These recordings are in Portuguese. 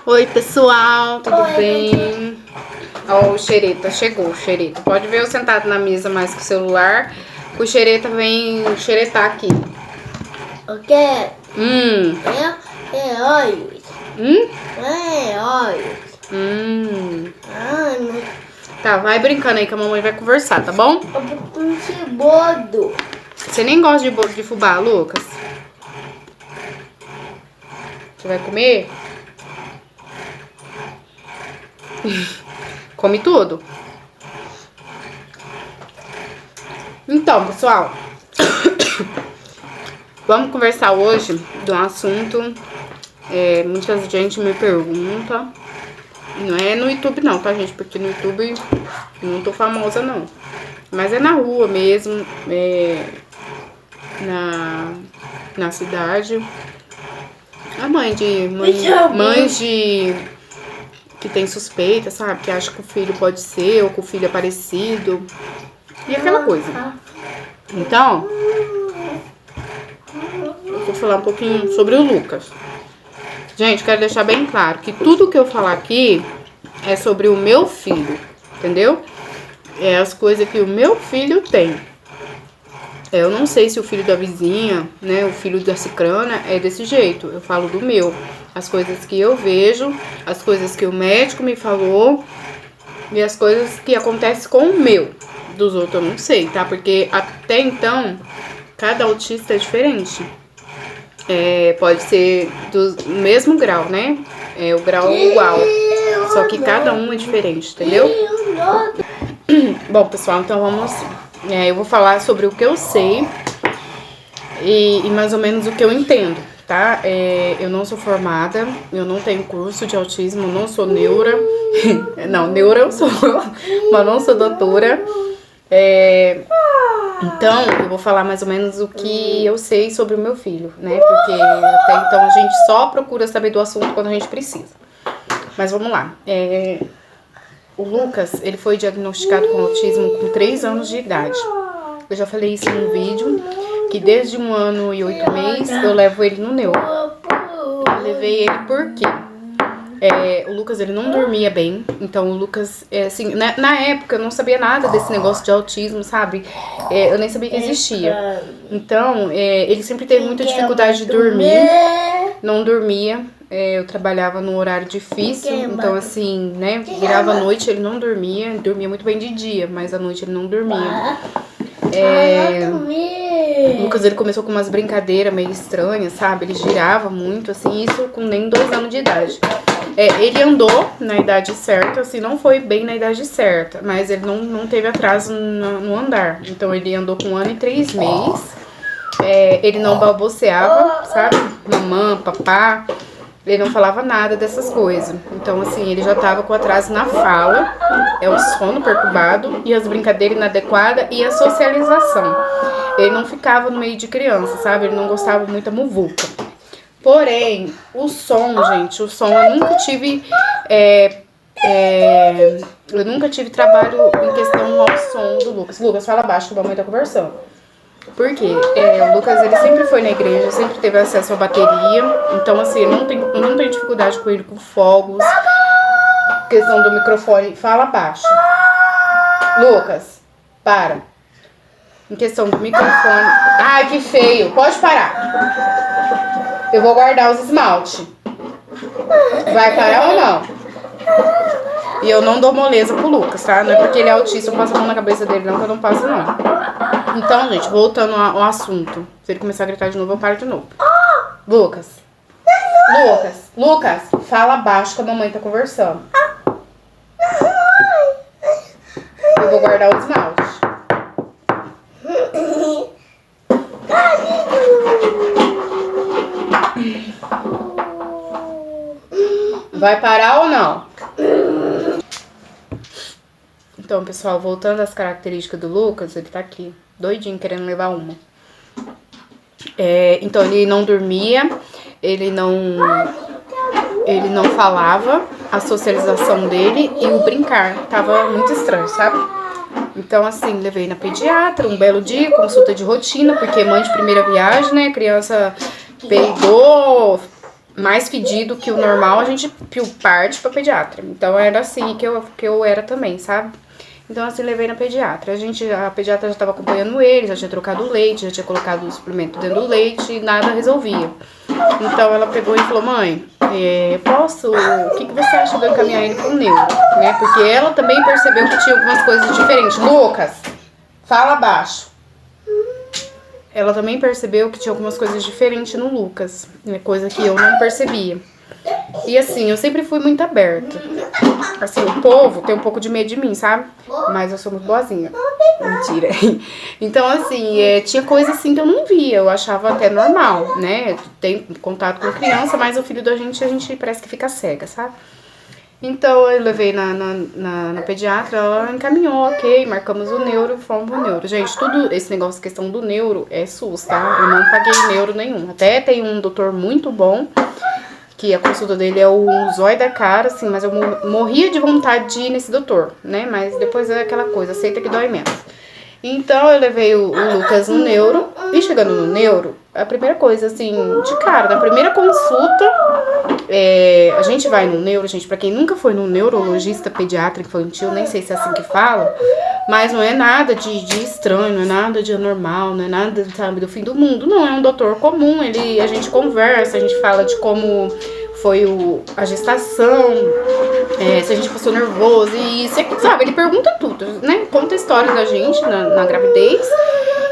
Oi, pessoal, tudo bem? Ó, o Xereta chegou, o Xereta. Pode ver eu sentado na mesa mais com o celular. O Xereta vem xeretar aqui. O quê? É olhos. É olhos. Tá, vai brincando aí que a mamãe vai conversar, tá bom? Um cebodo. Você nem gosta de bolo de fubá, Lucas? Você vai comer? Come tudo. Então, pessoal, vamos conversar hoje de um assunto. Muita gente me pergunta. Não é no YouTube não, tá, gente? Porque no YouTube eu não tô famosa, não. Mas é na rua mesmo, na cidade. A mães de que tem suspeita, sabe? Que acha que o filho pode ser ou que o filho é parecido. E aquela coisa. Então, eu vou falar um pouquinho sobre o Lucas. Gente, quero deixar bem claro que tudo que eu falar aqui é sobre o meu filho, entendeu? É as coisas que o meu filho tem. Eu não sei se o filho da vizinha, né, o filho da cicrana é desse jeito. Eu falo do meu. As coisas que eu vejo, as coisas que o médico me falou e as coisas que acontecem com o meu. Dos outros eu não sei, tá? Porque até então, cada autista é diferente. Pode ser do mesmo grau, né? O grau igual. Só que cada um é diferente, entendeu? Bom, pessoal, então vamos assim. Eu vou falar sobre o que eu sei e mais ou menos o que eu entendo, tá? Eu não sou formada, eu não tenho curso de autismo, não sou neura. Não, neura eu sou, mas não sou doutora. Então, eu vou falar mais ou menos o que eu sei sobre o meu filho, né? Porque até então a gente só procura saber do assunto quando a gente precisa. Mas vamos lá. O Lucas, ele foi diagnosticado com autismo com 3 anos de idade. Eu já falei isso em um vídeo, que desde 1 ano e 8 meses eu levo ele no neuro. Eu levei ele por quê? O Lucas, ele não dormia bem. Então o Lucas, assim, na época eu não sabia nada desse negócio de autismo, sabe? Eu nem sabia que existia. Então, ele sempre teve muita dificuldade de dormir. Não dormia. Eu trabalhava num horário difícil. Então, assim, né? Virava a noite, ele não dormia. Dormia muito bem de dia, mas à noite ele não dormia. O Lucas, ele começou com umas brincadeiras meio estranhas, sabe? Ele girava muito, assim, isso com nem 2 anos de idade. Ele andou na idade certa, assim, não foi bem na idade certa, mas ele não teve atraso no andar. Então, ele andou com 1 ano e 3 meses. Ele não balbuciava, sabe? Mamã, papá. Ele não falava nada dessas coisas. Então, assim, ele já tava com atraso na fala, o sono perturbado e as brincadeiras inadequadas e a socialização. Ele não ficava no meio de criança, sabe? Ele não gostava muito da muvuca. Porém, o som, gente, eu nunca tive... eu nunca tive trabalho em questão ao som do Lucas. Lucas, fala baixo que a mamãe tá conversando. Por quê? O Lucas, ele sempre foi na igreja, sempre teve acesso à bateria. Então, assim, eu não tenho dificuldade com ele com fogos. Questão do microfone, fala baixo. Lucas, para. Em questão do microfone... Ai, que feio. Pode parar. Eu vou guardar os esmalte. Vai parar ou não? E eu não dou moleza pro Lucas, tá? Não é porque ele é autista, eu passo a mão na cabeça dele, não, que eu não passo, não. Então, gente, voltando ao assunto. Se ele começar a gritar de novo, eu paro de novo. Lucas, fala baixo que a mamãe tá conversando. Eu vou guardar o esmalte. Vai parar ou não? Então, pessoal, voltando às características do Lucas, ele tá aqui, doidinho, querendo levar uma. Então, ele não dormia, ele não falava, a socialização dele e o brincar tava muito estranho, sabe? Então, assim, levei na pediatra, um belo dia, consulta de rotina, porque mãe de primeira viagem, né, criança peidou, mais fedido que o normal, a gente parte pra pediatra. Então era assim que eu era também, sabe? Então assim, levei na pediatra. A pediatra já tava acompanhando ele, já tinha trocado o leite, já tinha colocado o suplemento dentro do leite e nada resolvia. Então ela pegou e falou, mãe, o que você acha de eu encaminhar ele pro neuro? Né? Porque ela também percebeu que tinha algumas coisas diferentes. Lucas, fala baixo. Ela também percebeu que tinha algumas coisas diferentes no Lucas, né? Coisa que eu não percebia. E assim, eu sempre fui muito aberta. Assim, o povo tem um pouco de medo de mim, sabe? Mas eu sou muito boazinha. Mentira. Então, assim, tinha coisa assim que eu não via. Eu achava até normal, né? Tem contato com criança, mas o filho da gente, a gente parece que fica cega, sabe? Então, eu levei na pediatra, ela encaminhou, ok, marcamos o neuro, fomos pro neuro. Gente, tudo esse negócio, questão do neuro, é SUS, tá? Eu não paguei neuro nenhum. Até tem um doutor muito bom, que a consulta dele é o zóio da cara, assim, mas eu morria de vontade de ir nesse doutor, né? Mas depois é aquela coisa, aceita que dói menos. Então eu levei o Lucas no neuro, e chegando no neuro, a primeira coisa, assim, de cara, na primeira consulta, a gente vai no neuro, gente, pra quem nunca foi no neurologista pediatra infantil, nem sei se é assim que fala, mas não é nada de estranho, não é nada de anormal, não é nada, sabe, do fim do mundo, não, é um doutor comum, a gente conversa, a gente fala de como foi a gestação, se a gente passou nervoso, e sabe, ele pergunta tudo, né, conta a história da gente na gravidez,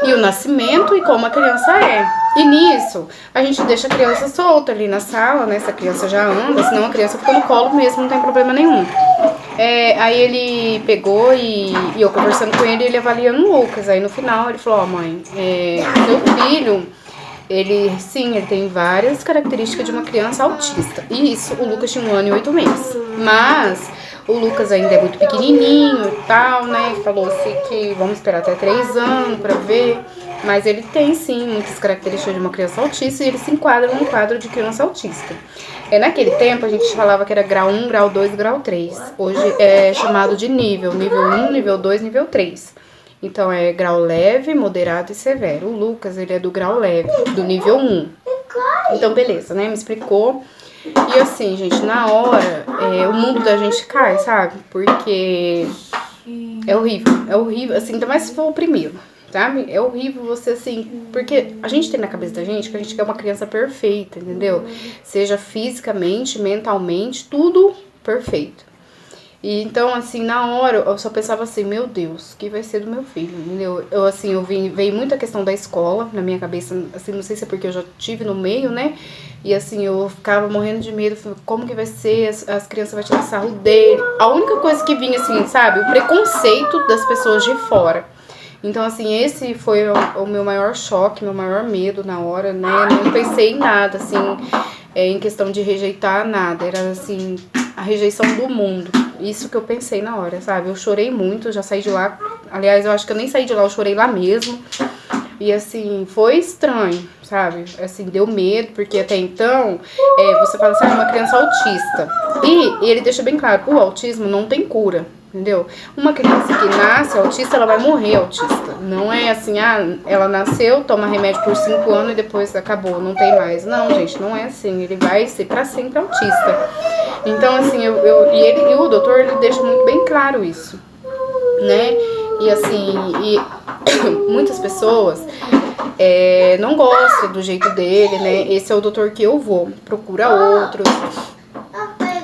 e o nascimento e como a criança é. E nisso, a gente deixa a criança solta ali na sala, né? Se a criança já anda, senão a criança fica no colo mesmo, não tem problema nenhum. Aí ele pegou e eu conversando com ele avaliando o Lucas. Aí no final ele falou, mãe, seu filho, ele tem várias características de uma criança autista. E isso, o Lucas tinha 1 ano e 8 meses. Mas o Lucas ainda é muito pequenininho e tal, né? Falou-se que vamos esperar até 3 anos pra ver. Mas ele tem, sim, muitas características de uma criança autista e ele se enquadra num quadro de criança autista. Naquele tempo, a gente falava que era grau 1, grau 2, grau 3. Hoje é chamado de nível 1, nível 2, nível 3. Então, é grau leve, moderado e severo. O Lucas, ele é do grau leve, do nível 1. Então, beleza, né? Me explicou. E assim, gente, na hora, o mundo da gente cai, sabe? Porque é horrível, assim, ainda mais se for o primeiro. Sabe? É horrível você, assim, porque a gente tem na cabeça da gente que a gente quer uma criança perfeita, entendeu? Seja fisicamente, mentalmente, tudo perfeito. E então, assim, na hora, eu só pensava assim, meu Deus, o que vai ser do meu filho, entendeu? Veio muita questão da escola na minha cabeça, assim, não sei se é porque eu já tive no meio, né? E assim, eu ficava morrendo de medo, como que vai ser, as crianças vão tirar sarro dele. A única coisa que vinha, assim, sabe? O preconceito das pessoas de fora. Então, assim, esse foi o meu maior choque, meu maior medo na hora, né? Eu não pensei em nada, assim, em questão de rejeitar nada. Era, assim, a rejeição do mundo. Isso que eu pensei na hora, sabe? Eu chorei muito, já saí de lá. Aliás, eu acho que eu nem saí de lá, eu chorei lá mesmo. E, assim, foi estranho, sabe? Assim, deu medo, porque até então, você fala assim, uma criança autista. E ele deixa bem claro, o autismo não tem cura. Entendeu? Uma criança que nasce autista, ela vai morrer autista. Não é assim, ela nasceu, toma remédio por 5 anos e depois acabou, não tem mais. Não, gente, não é assim. Ele vai ser pra sempre autista. Então, assim, e o doutor, ele deixa muito bem claro isso, né? E assim, muitas pessoas não gostam do jeito dele, né? Esse é o doutor que eu vou, procura outros.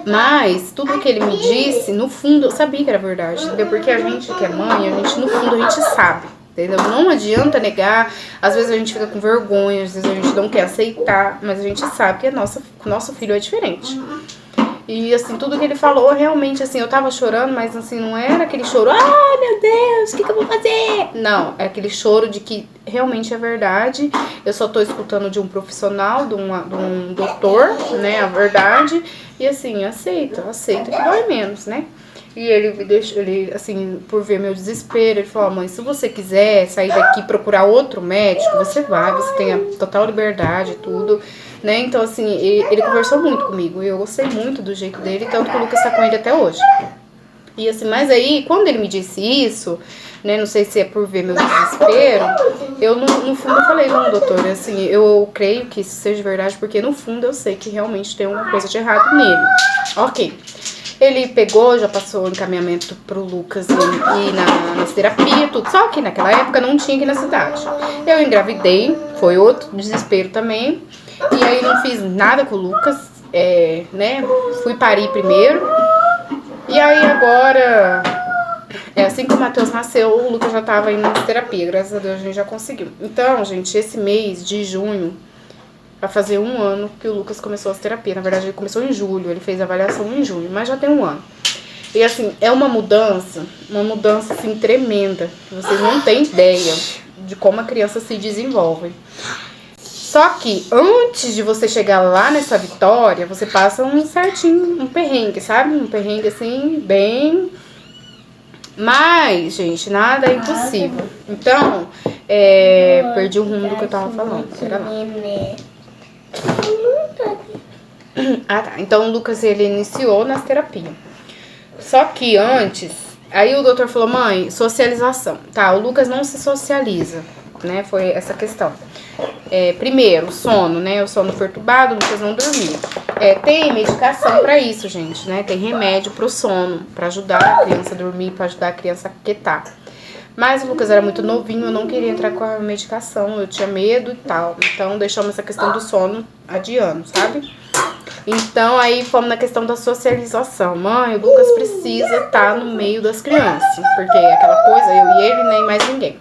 Mas tudo que ele me disse, no fundo, eu sabia que era verdade, entendeu? Porque a gente que é mãe, no fundo, a gente sabe, entendeu? Não adianta negar, às vezes a gente fica com vergonha, às vezes a gente não quer aceitar, mas a gente sabe que nosso filho é diferente. E, assim, tudo que ele falou, realmente, assim, eu tava chorando, mas, assim, não era aquele choro, meu Deus, o que eu vou fazer? Não, é aquele choro de que realmente é verdade, eu só tô escutando de um profissional, de um doutor, né, a verdade, e, assim, aceita que dói menos, né? E ele, assim, por ver meu desespero, ele falou, mãe, se você quiser sair daqui e procurar outro médico, você vai, você tem a total liberdade e tudo, né? Então, assim, ele conversou muito comigo, e eu gostei muito do jeito dele, tanto que o Lucas tá com ele até hoje. E assim, mas aí, quando ele me disse isso, né? Não sei se é por ver meu desespero. Eu, no fundo, eu falei, não, doutor, assim, eu creio que isso seja verdade, porque no fundo eu sei que realmente tem alguma coisa de errado nele. Ok. Ele pegou, já passou o encaminhamento pro Lucas ir nas terapias, tudo. Só que naquela época não tinha aqui na cidade. Eu engravidei, foi outro desespero também. E aí não fiz nada com o Lucas, né? Fui parir primeiro. E aí agora, assim que o Matheus nasceu, o Lucas já tava indo na terapia. Graças a Deus a gente já conseguiu. Então, gente, esse mês de junho vai fazer 1 ano que o Lucas começou as terapias. Na verdade, ele começou em julho, ele fez a avaliação em junho, mas já tem 1 ano. E assim, é uma mudança assim tremenda. Vocês não têm ideia de como a criança se desenvolve. Só que antes de você chegar lá nessa vitória, você passa um perrengue, sabe? Um perrengue assim, bem... Mas, gente, nada é impossível. Então, perdi o rumo do que eu tava falando. Pera lá. Ah, tá. Então, o Lucas, ele iniciou nas terapias. Só que antes, aí o doutor falou, mãe, socialização. Tá, o Lucas não se socializa, né? Foi essa questão. Primeiro, sono, né? O sono perturbado, o Lucas não dormia. Tem medicação pra isso, gente, né? Tem remédio pro sono, pra ajudar a criança a dormir, pra ajudar a criança a quietar. Mas o Lucas era muito novinho, eu não queria entrar com a medicação, eu tinha medo e tal. Então, deixamos essa questão do sono adiando, sabe? Então, aí fomos na questão da socialização. Mãe, o Lucas precisa estar no meio das crianças, porque é aquela coisa, eu e ele, nem mais ninguém.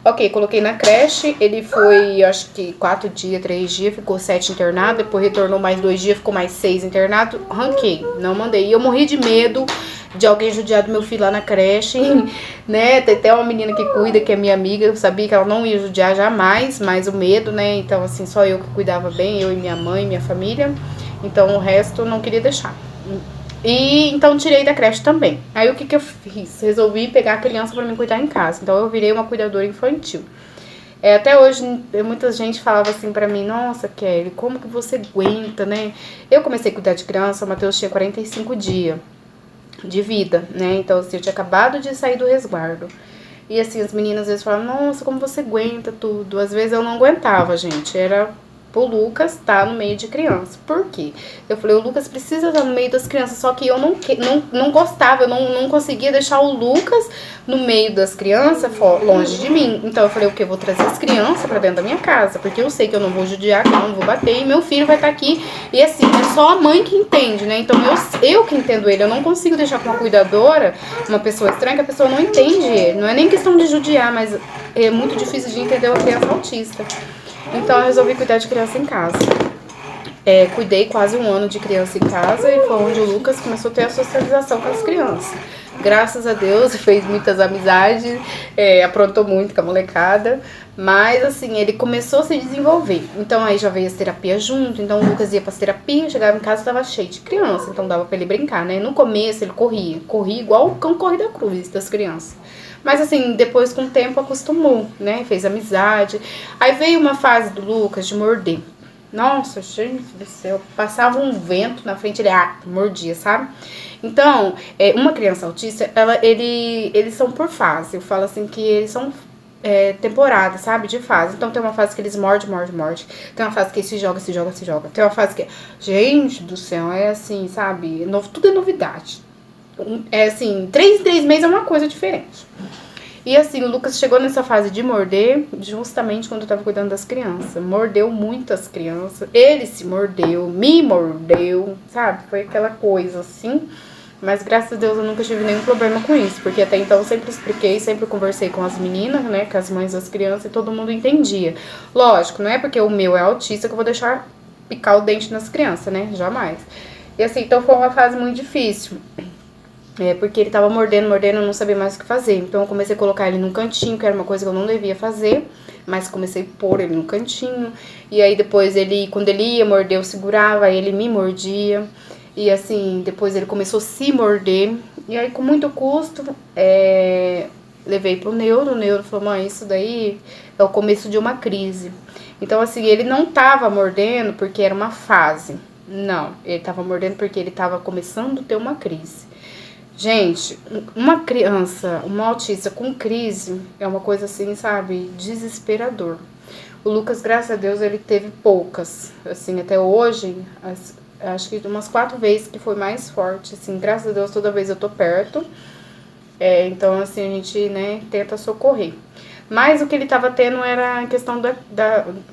Ok, coloquei na creche, ele foi, acho que 4 dias, 3 dias, ficou 7 internado, depois retornou mais 2 dias, ficou mais 6 internado, ranquei, não mandei. E eu morri de medo de alguém judiar do meu filho lá na creche, né? Tem até uma menina que cuida, que é minha amiga, eu sabia que ela não ia judiar jamais, mas o medo, né? Então, assim, só eu que cuidava bem, eu e minha mãe, minha família, então o resto eu não queria deixar. E então tirei da creche também. Aí o que eu fiz? Resolvi pegar a criança pra me cuidar em casa. Então eu virei uma cuidadora infantil. Até hoje muita gente falava assim pra mim, nossa, Kelly, como que você aguenta, né? Eu comecei a cuidar de criança, o Matheus tinha 45 dias de vida, né? Então assim, eu tinha acabado de sair do resguardo. E assim, as meninas às vezes falavam, nossa, como você aguenta tudo. Às vezes eu não aguentava, gente. Era pro Lucas tá no meio de criança. Por quê? Eu falei, o Lucas precisa estar no meio das crianças, só que eu não gostava, eu não conseguia deixar o Lucas no meio das crianças, longe de mim. Então eu falei, o que? Eu vou trazer as crianças pra dentro da minha casa, porque eu sei que eu não vou judiar, que eu não vou bater, e meu filho vai estar aqui. E assim, é só a mãe que entende, né? Então eu que entendo ele, eu não consigo deixar com uma cuidadora, uma pessoa estranha, que a pessoa não entende ele. Não é nem questão de judiar, mas é muito difícil de entender uma criança autista. Então eu resolvi cuidar de criança em casa. Cuidei quase 1 ano de criança em casa e foi onde o Lucas começou a ter a socialização com as crianças. Graças a Deus, fez muitas amizades, aprontou muito com a molecada, mas assim, ele começou a se desenvolver. Então aí já veio as terapias junto, então o Lucas ia para as terapias, chegava em casa e tava cheio de criança, então dava para ele brincar, né? No começo ele corria igual o cão corre da cruz das crianças. Mas assim, depois com o tempo acostumou, né? Fez amizade. Aí veio uma fase do Lucas de morder. Nossa, gente do céu. Passava um vento na frente, ele mordia, sabe? Então, uma criança autista, eles são por fase. Eu falo assim que eles são temporada, sabe? De fase. Então tem uma fase que eles morde. Tem uma fase que se joga. Tem uma fase que... Gente do céu, é assim, sabe? Tudo é novidade. Assim, 3 em 3 meses é uma coisa diferente. E assim, o Lucas chegou nessa fase de morder justamente quando eu tava cuidando das crianças. Mordeu muitas crianças. Ele se mordeu, me mordeu, sabe? Foi aquela coisa assim. Mas graças a Deus eu nunca tive nenhum problema com isso. Porque até então eu sempre expliquei, sempre conversei com as meninas, né? Com as mães das crianças e todo mundo entendia. Lógico, não é porque o meu é autista que eu vou deixar picar o dente nas crianças, né? Jamais. E assim, então foi uma fase muito difícil. Porque ele tava mordendo, eu não sabia mais o que fazer. Então eu comecei a colocar ele num cantinho, que era uma coisa que eu não devia fazer. Mas comecei a pôr ele no cantinho. E aí depois quando ele ia morder, eu segurava, aí ele me mordia. E assim, depois ele começou a se morder. E aí com muito custo, levei pro neuro. O neuro falou, mãe, isso daí é o começo de uma crise. Então assim, ele não tava mordendo porque era uma fase. Não, ele tava mordendo porque ele tava começando a ter uma crise. Gente, uma criança, uma autista com crise é uma coisa assim, sabe, desesperador. O Lucas, graças a Deus, ele teve poucas, assim, até hoje, acho que umas 4 vezes que foi mais forte, assim, graças a Deus, toda vez eu tô perto. Então, assim, a gente, né, tenta socorrer. Mas o que ele tava tendo era a questão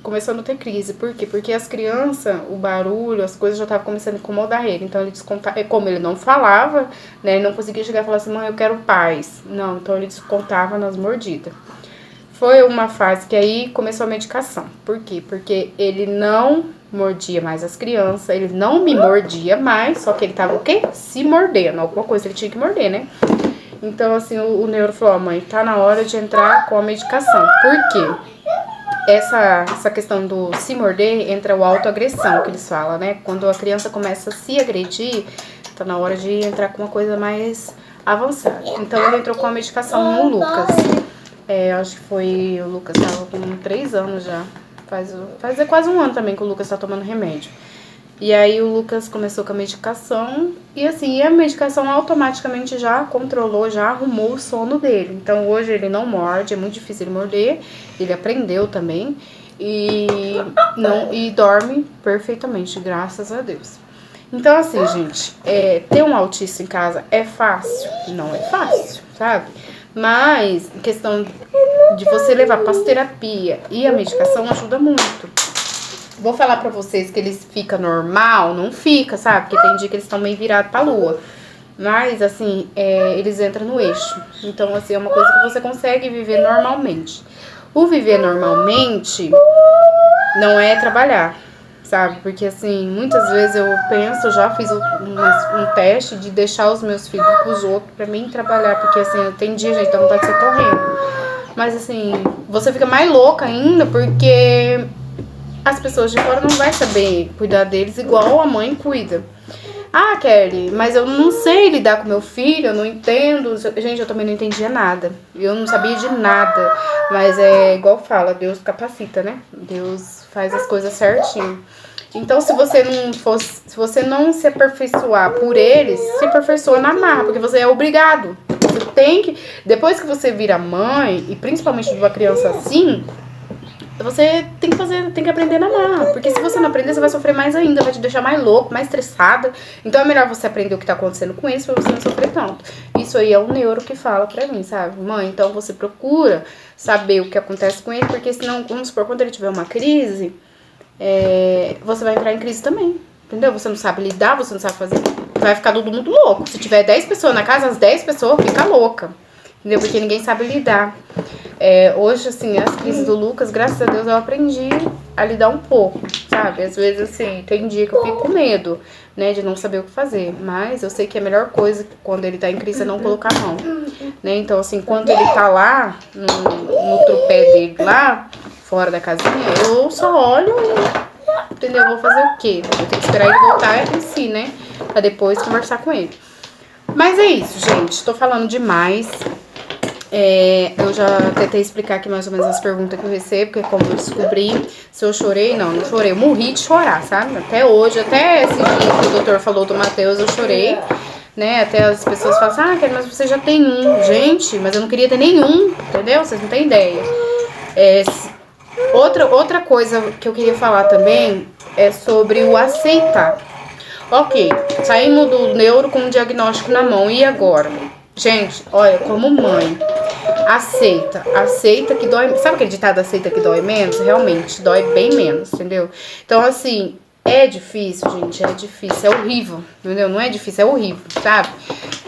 começando a ter crise. Por quê? Porque as crianças, o barulho, as coisas já estavam começando a incomodar ele. Então ele descontava, como ele não falava, né, ele não conseguia chegar e falar assim, mãe, eu quero paz. Não, então ele descontava nas mordidas. Foi uma fase que aí começou a medicação. Por quê? Porque ele não mordia mais as crianças, ele não me mordia mais, só que ele tava o quê? Se mordendo, alguma coisa ele tinha que morder, né? Então, assim, o neuro falou, mãe, tá na hora de entrar com a medicação. Por quê? Essa questão do se morder entra o autoagressão, que eles falam, né? Quando a criança começa a se agredir, tá na hora de entrar com uma coisa mais avançada. Então, ele entrou com a medicação no Lucas. Acho que foi, o Lucas tava com 3 anos já. Faz quase 1 ano também que o Lucas tá tomando remédio. E aí o Lucas começou com a medicação e assim, a medicação automaticamente já controlou, já arrumou o sono dele. Então hoje ele não morde, é muito difícil ele morder, ele aprendeu também e dorme perfeitamente, graças a Deus. Então assim, gente, ter um autista em casa é fácil? Não é fácil, sabe? Mas a questão de você levar para as terapia e a medicação ajuda muito. Vou falar pra vocês que eles ficam normal, não fica, sabe? Porque tem dia que eles estão meio virados pra lua. Mas, assim, eles entram no eixo. Então, assim, é uma coisa que você consegue viver normalmente. O viver normalmente não é trabalhar, sabe? Porque, assim, muitas vezes eu penso, já fiz um teste de deixar os meus filhos pros outros pra mim trabalhar. Porque, assim, tem dia, gente, dá vontade de sair correndo. Mas, assim, você fica mais louca ainda porque as pessoas de fora não vai saber cuidar deles igual a mãe cuida. Ah, Kelly, mas eu não sei lidar com meu filho, eu não entendo. Gente, eu também não entendia nada. Eu não sabia de nada. Mas é igual fala, Deus capacita, né? Deus faz as coisas certinho. Então, se você não se aperfeiçoar por eles, se aperfeiçoa na marra, porque você é obrigado. Você tem que, depois que você vira mãe, e principalmente de uma criança assim, você tem que aprender na marra. Porque se você não aprender, você vai sofrer mais ainda, vai te deixar mais louco, mais estressada. Então é melhor você aprender o que tá acontecendo com isso pra você não sofrer tanto. Isso aí é o neuro que fala pra mim, sabe? Mãe, então você procura saber o que acontece com ele, porque senão, vamos supor, quando ele tiver uma crise, você vai entrar em crise também. Entendeu? Você não sabe lidar, você não sabe fazer. Vai ficar todo mundo louco. Se tiver 10 pessoas na casa, as 10 pessoas ficam loucas. Entendeu? Porque ninguém sabe lidar. Hoje, assim, as crises do Lucas, graças a Deus, eu aprendi a lidar um pouco, sabe? Às vezes, assim, tem dia que eu fico com medo, né, de não saber o que fazer. Mas eu sei que a melhor coisa quando ele tá em crise é não colocar a mão, né? Então, assim, quando ele tá lá, no trupé dele lá, fora da casinha, eu só olho e, entendeu? Vou fazer o quê? Eu tenho que esperar ele voltar em si, né? Pra depois conversar com ele. Mas é isso, gente. Tô falando demais. Eu já tentei explicar aqui mais ou menos as perguntas que eu recebo, porque como eu descobri, se eu chorei, não chorei, eu morri de chorar, sabe? Até hoje, até esse dia que o doutor falou do Matheus, eu chorei, né? Até as pessoas falam assim, mas você já tem um. Gente, mas eu não queria ter nenhum, entendeu? Vocês não têm ideia. Outra coisa que eu queria falar também é sobre o aceitar. Ok, saímos do neuro com um diagnóstico na mão, e agora? Gente, olha, como mãe, aceita que dói. Sabe aquele ditado, aceita que dói menos? Realmente, dói bem menos, entendeu? Então, assim, é difícil, gente, é difícil, é horrível, entendeu? Não é difícil, é horrível, sabe?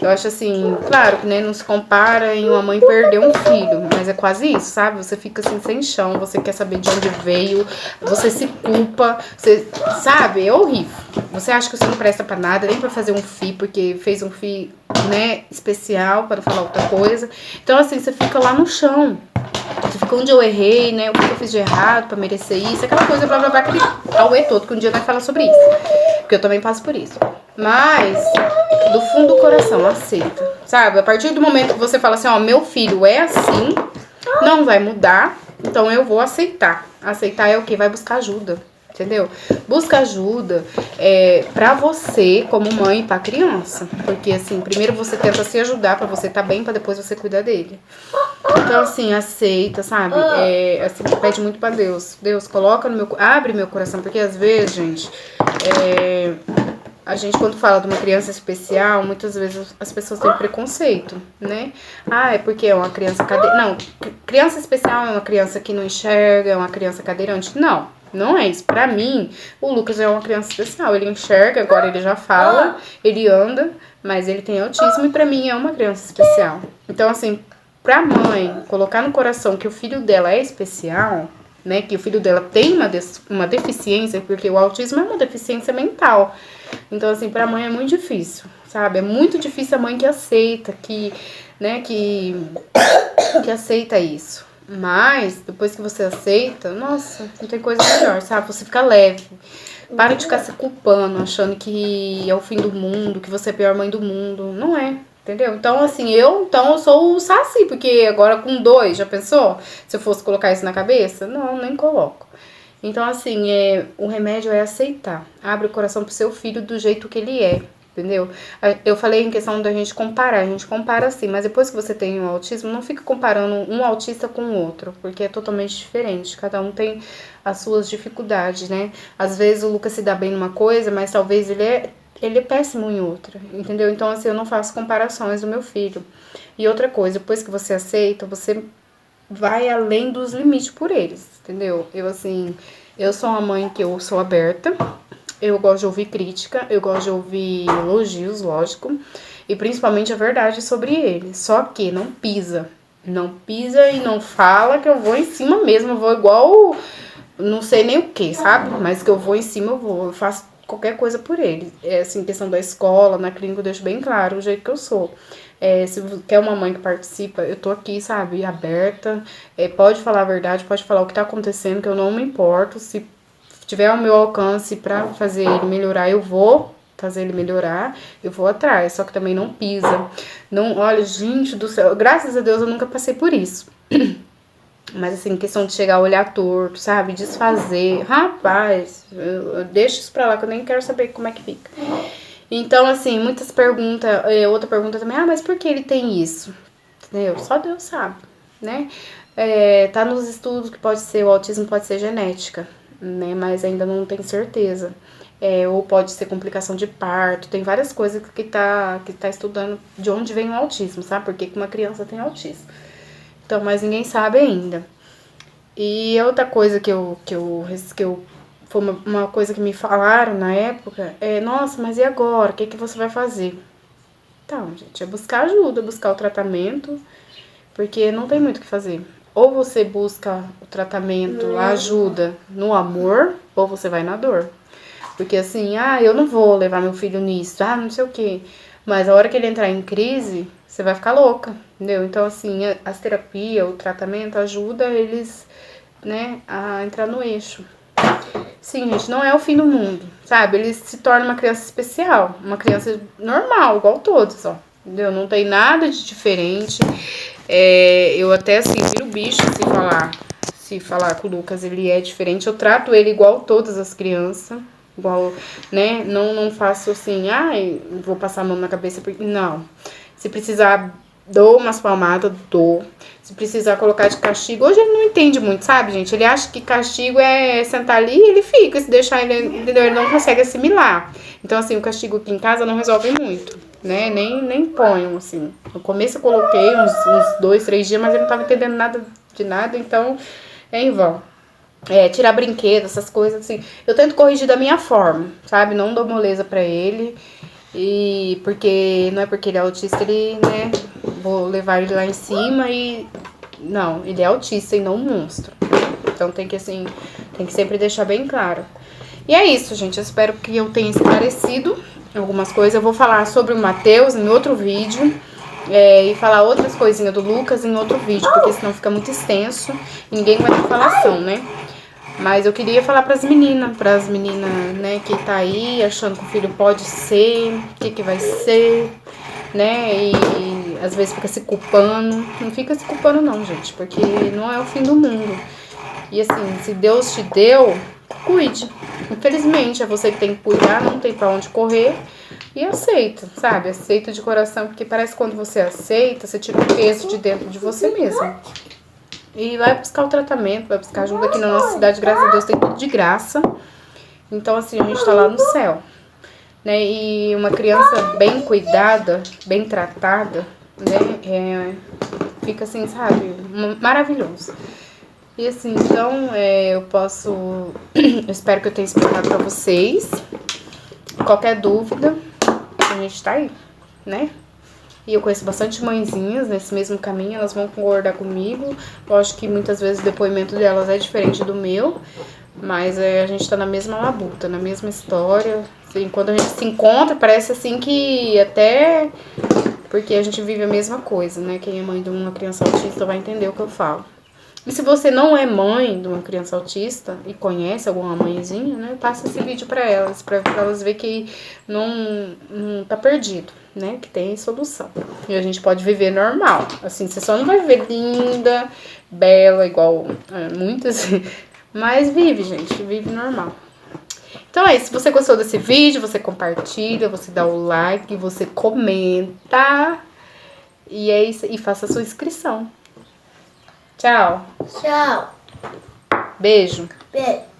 Eu acho assim, claro que, né, não se compara em uma mãe perder um filho, mas é quase isso, sabe? Você fica assim, sem chão, você quer saber de onde veio, você se culpa, você, sabe? É horrível. Você acha que você não presta pra nada, nem pra fazer um FI, porque fez um FI, né, especial, para não falar outra coisa. Então, assim, você fica lá no chão. Você fica onde eu errei, né? O que eu fiz de errado pra merecer isso, aquela coisa, blá blá blá, aquele auê todo, que um dia vai falar sobre isso. Porque eu também passo por isso. Mas, do fundo do coração, aceita. Sabe? A partir do momento que você fala assim, ó, meu filho é assim, não vai mudar, então eu vou aceitar. Aceitar é o quê? Vai buscar ajuda. Entendeu? Busca ajuda pra você, como mãe, e pra criança. Porque, assim, primeiro você tenta se ajudar pra você tá bem, pra depois você cuidar dele. Então, assim, aceita, sabe? Assim, pede muito pra Deus. Deus, coloca no meu... Abre meu coração, porque às vezes, gente... A gente, quando fala de uma criança especial, muitas vezes as pessoas têm preconceito, né? Ah, é porque é uma criança cadeirante. Não, criança especial é uma criança que não enxerga, é uma criança cadeirante. Não, não é isso. Pra mim, o Lucas é uma criança especial. Ele enxerga, agora ele já fala, ele anda, mas ele tem autismo e pra mim é uma criança especial. Então, assim, pra mãe colocar no coração que o filho dela é especial, né? Que o filho dela tem uma deficiência, porque o autismo é uma deficiência mental. Então, assim, pra mãe é muito difícil, sabe? É muito difícil a mãe que aceita, que aceita isso. Mas, depois que você aceita, nossa, não tem coisa melhor, sabe? Você fica leve. Para de ficar se culpando, achando que é o fim do mundo, que você é a pior mãe do mundo. Não é, entendeu? Então, assim, eu sou o Saci, porque agora com 2, já pensou? Se eu fosse colocar isso na cabeça? Não, nem coloco. Então, assim, o remédio é aceitar. Abre o coração pro seu filho do jeito que ele é, entendeu? Eu falei em questão da gente comparar. A gente compara sim, mas depois que você tem o autismo, não fica comparando um autista com o outro, porque é totalmente diferente. Cada um tem as suas dificuldades, né? Às vezes o Lucas se dá bem numa coisa, mas talvez ele é péssimo em outra, entendeu? Então, assim, eu não faço comparações do meu filho. E outra coisa, depois que você aceita, você vai além dos limites por eles, entendeu? Eu sou uma mãe que eu sou aberta, eu gosto de ouvir crítica, eu gosto de ouvir elogios, lógico, e principalmente a verdade sobre ele. Só que não pisa e não fala que eu vou em cima mesmo, eu vou igual, não sei nem o que, sabe? Mas que eu vou em cima, eu faço qualquer coisa por ele. Assim, questão da escola, na clínica, eu deixo bem claro o jeito que eu sou. Se quer uma mãe que participa, eu tô aqui, sabe, aberta, pode falar a verdade, pode falar o que tá acontecendo, que eu não me importo. Se tiver ao meu alcance pra fazer ele melhorar, eu vou fazer ele melhorar, eu vou atrás, só que também não pisa. Não, olha, gente do céu, graças a Deus eu nunca passei por isso. Mas assim, questão de chegar a olhar torto, sabe, desfazer, rapaz, eu deixo isso pra lá, que eu nem quero saber como é que fica. Então, assim, muitas perguntas, outra pergunta também, mas por que ele tem isso? Entendeu? Só Deus sabe, né? Tá nos estudos que o autismo pode ser genética, né? Mas ainda não tem certeza. Ou pode ser complicação de parto, tem várias coisas que tá estudando de onde vem o autismo, sabe? Por que uma criança tem autismo. Então, mas ninguém sabe ainda. E outra coisa que eu foi uma coisa que me falaram na época, nossa, mas e agora? O que você vai fazer? Então, gente, é buscar ajuda, buscar o tratamento, porque não tem muito o que fazer. Ou você busca o tratamento, a ajuda no amor, ou você vai na dor. Porque assim, eu não vou levar meu filho nisso, não sei o quê. Mas a hora que ele entrar em crise, você vai ficar louca, entendeu? Então, assim, as terapias, o tratamento ajuda eles, né, a entrar no eixo. Sim, gente, não é o fim do mundo, sabe? Ele se torna uma criança especial, uma criança normal, igual todos, ó. Entendeu? Não tem nada de diferente. Eu até, assim, viro bicho se falar com o Lucas, ele é diferente. Eu trato ele igual todas as crianças, igual, né? Não faço assim, vou passar a mão na cabeça, não. Se precisar, dou umas palmadas, dou. Se precisar colocar de castigo, hoje ele não entende muito, sabe, gente? Ele acha que castigo é sentar ali e ele fica. Se deixar ele, entendeu? Ele não consegue assimilar. Então, assim, o castigo aqui em casa não resolve muito, né? Nem ponho, assim. No começo eu coloquei uns 2, 3 dias, mas ele não tava entendendo nada de nada, então é em vão. Tirar brinquedo, essas coisas, assim. Eu tento corrigir da minha forma, sabe? Não dou moleza pra ele. E porque não é porque ele é autista, ele, né, vou levar ele lá em cima e... Não, ele é autista e não um monstro. Então tem que sempre deixar bem claro. E é isso, gente. Eu espero que eu tenha esclarecido algumas coisas. Eu vou falar sobre o Matheus em outro vídeo. E falar outras coisinhas do Lucas em outro vídeo, porque senão fica muito extenso e ninguém vai ter falação, né? Mas eu queria falar pras meninas, né, que tá aí achando que o filho pode ser, o que vai ser, né, e às vezes fica se culpando. Não fica se culpando não, gente, porque não é o fim do mundo. E assim, se Deus te deu, cuide. Infelizmente, é você que tem que cuidar, não tem pra onde correr. E aceita, sabe? Aceita de coração, porque parece que quando você aceita, você tira o peso de dentro de você mesmo. E vai buscar o tratamento, vai buscar ajuda. Aqui na nossa cidade, graças a Deus, tem tudo de graça. Então, assim, a gente tá lá no céu, né? E uma criança bem cuidada, bem tratada, né? Fica assim, sabe? Maravilhoso. E assim, então, eu espero que eu tenha explicado pra vocês. Qualquer dúvida, a gente tá aí, né? E eu conheço bastante mãezinhas nesse mesmo caminho, elas vão concordar comigo. Eu acho que muitas vezes o depoimento delas é diferente do meu, mas a gente tá na mesma labuta, na mesma história. Assim, quando a gente se encontra, parece assim que até... Porque a gente vive a mesma coisa, né? Quem é mãe de uma criança autista vai entender o que eu falo. E se você não é mãe de uma criança autista e conhece alguma mãezinha, né? Passa esse vídeo pra elas verem que não tá perdido, né? Que tem solução. E a gente pode viver normal. Assim, você só não vai viver linda, bela, igual muitas, mas vive, gente, vive normal. Então é isso, se você gostou desse vídeo, você compartilha, você dá o like, você comenta. E é isso, e faça a sua inscrição. Tchau. Tchau. Beijo. Beijo.